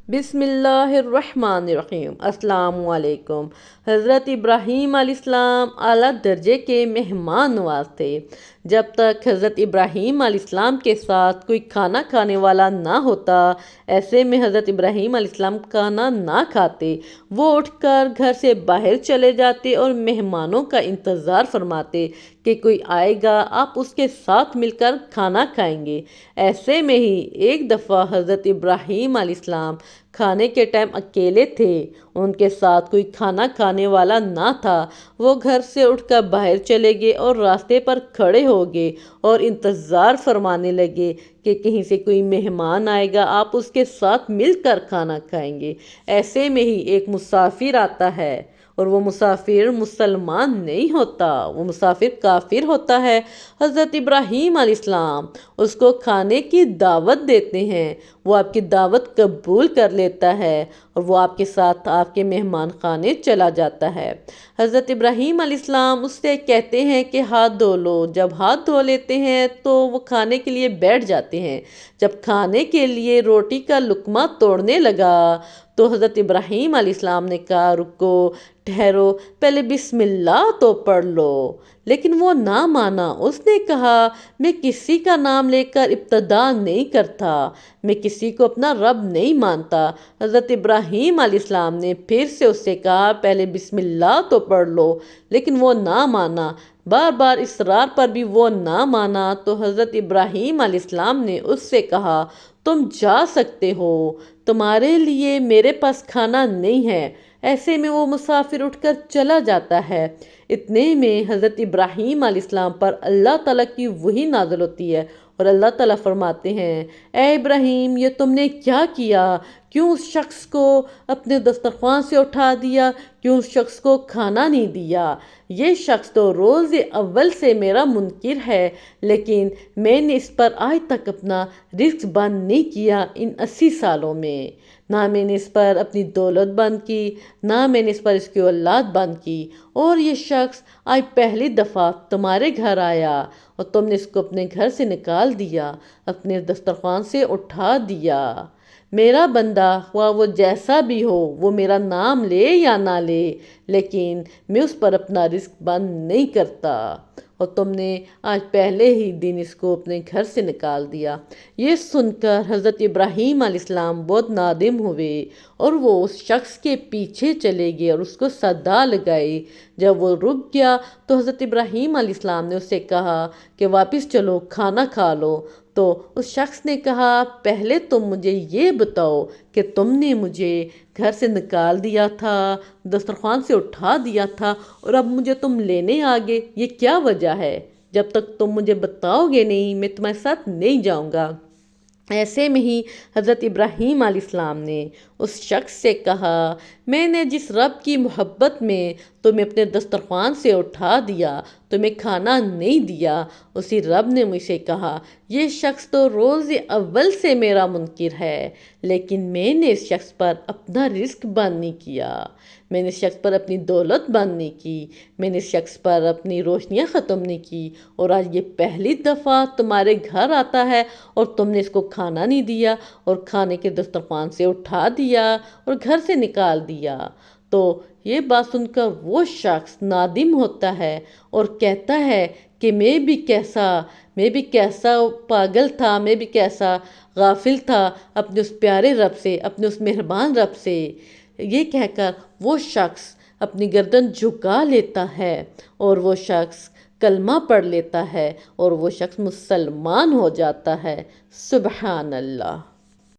بسم اللہ الرحمن الرحیم۔ السلام علیکم۔ حضرت ابراہیم علیہ السلام اعلیٰ درجے کے مہمان نواز تھے۔ جب تک حضرت ابراہیم علیہ السلام کے ساتھ کوئی کھانا کھانے والا نہ ہوتا، ایسے میں حضرت ابراہیم علیہ السلام کھانا نہ کھاتے، وہ اٹھ کر گھر سے باہر چلے جاتے اور مہمانوں کا انتظار فرماتے کہ کوئی آئے گا، آپ اس کے ساتھ مل کر کھانا کھائیں گے۔ ایسے میں ہی ایک دفعہ حضرت ابراہیم علیہ السلام کھانے کے ٹائم اکیلے تھے، ان کے ساتھ کوئی کھانا کھانے والا نہ تھا۔ وہ گھر سے اٹھ کر باہر چلے گئے اور راستے پر کھڑے ہو گئے اور انتظار فرمانے لگے کہ کہیں سے کوئی مہمان آئے گا، آپ اس کے ساتھ مل کر کھانا کھائیں گے۔ ایسے میں ہی ایک مسافر آتا ہے، اور وہ مسافر مسلمان نہیں ہوتا، وہ مسافر کافر ہوتا ہے۔ حضرت ابراہیم علیہ السلام اس کو کھانے کی دعوت دیتے ہیں، وہ آپ کی دعوت قبول کر لیتا ہے اور وہ آپ کے ساتھ آپ کے مہمان خانے چلا جاتا ہے۔ حضرت ابراہیم علیہ السلام اس سے کہتے ہیں کہ ہاتھ دھو لو۔ جب ہاتھ دھو لیتے ہیں تو وہ کھانے کے لیے بیٹھ جاتے ہیں۔ جب کھانے کے لیے روٹی کا لقمہ توڑنے لگا تو حضرت ابراہیم علیہ السلام نے کہا، رکو، ٹھہرو، پہلے بسم اللہ تو پڑھ لو۔ لیکن وہ نہ مانا، اس نے کہا، میں کسی کا نام لے کر ابتدا نہیں کرتا، میں کسی کو اپنا رب نہیں مانتا۔ حضرت ابراہیم علیہ السلام نے پھر سے اس سے کہا، پہلے بسم اللہ تو پڑھ لو، لیکن وہ نہ مانا۔ بار بار اصرار پر بھی وہ نہ مانا تو حضرت ابراہیم علیہ السلام نے اس سے کہا، تم جا سکتے ہو، تمہارے لیے میرے پاس کھانا نہیں ہے۔ ایسے میں وہ مسافر اٹھ کر چلا جاتا ہے۔ اتنے میں حضرت ابراہیم علیہ السلام پر اللہ تعالیٰ کی وحی نازل ہوتی ہے اور اللہ تعالیٰ فرماتے ہیں، اے ابراہیم، یہ تم نے کیا کیا؟ کیوں اس شخص کو اپنے دسترخوان سے اٹھا دیا؟ کیوں اس شخص کو کھانا نہیں دیا؟ یہ شخص تو روز اول سے میرا منکر ہے، لیکن میں نے اس پر آج تک اپنا رزق بند نہیں کیا ان 80 سالوں میں۔ نہ میں نے اس پر اپنی دولت بند کی، نہ میں نے اس پر اس کی اولاد بند کی، اور یہ شخص آج پہلی دفعہ تمہارے گھر آیا اور تم نے اس کو اپنے گھر سے نکال دیا، اپنے دسترخوان سے اٹھا دیا۔ میرا بندہ، خواہ وہ جیسا بھی ہو، وہ میرا نام لے یا نہ لے، لیکن میں اس پر اپنا رزق بند نہیں کرتا، اور تم نے آج پہلے ہی دن اس کو اپنے گھر سے نکال دیا۔ یہ سن کر حضرت ابراہیم علیہ السلام بہت نادم ہوئے اور وہ اس شخص کے پیچھے چلے گئے اور اس کو صدا لگائی۔ جب وہ رک گیا تو حضرت ابراہیم علیہ السلام نے اس سے کہا کہ واپس چلو، کھانا کھا لو۔ تو اس شخص نے کہا، پہلے تم مجھے یہ بتاؤ کہ تم نے مجھے گھر سے نکال دیا تھا، دسترخوان سے اٹھا دیا تھا، اور اب مجھے تم لینے آگے، یہ کیا وجہ ہے؟ جب تک تم مجھے بتاؤ گے نہیں، میں تمہارے ساتھ نہیں جاؤں گا۔ ایسے میں ہی حضرت ابراہیم علیہ السلام نے اس شخص سے کہا، میں نے جس رب کی محبت میں تمہیں اپنے دسترخوان سے اٹھا دیا، تمہیں کھانا نہیں دیا، اسی رب نے مجھ سے کہا، یہ شخص تو روز اول سے میرا منکر ہے، لیکن میں نے اس شخص پر اپنا رزق بند نہیں کیا، میں نے اس شخص پر اپنی دولت بند نہیں کی، میں نے اس شخص پر اپنی روشنیاں ختم نہیں کی، اور آج یہ پہلی دفعہ تمہارے گھر آتا ہے اور تم نے اس کو کھانا نہیں دیا اور کھانے کے دسترخوان سے اٹھا دیا اور گھر سے نکال دیا۔ تو یہ بات سن کر وہ شخص نادم ہوتا ہے اور کہتا ہے کہ میں بھی کیسا پاگل تھا، میں بھی کیسا غافل تھا اپنے اس پیارے رب سے، اپنے اس مہربان رب سے۔ یہ کہہ کر وہ شخص اپنی گردن جھکا لیتا ہے اور وہ شخص کلمہ پڑھ لیتا ہے اور وہ شخص مسلمان ہو جاتا ہے۔ سبحان اللہ۔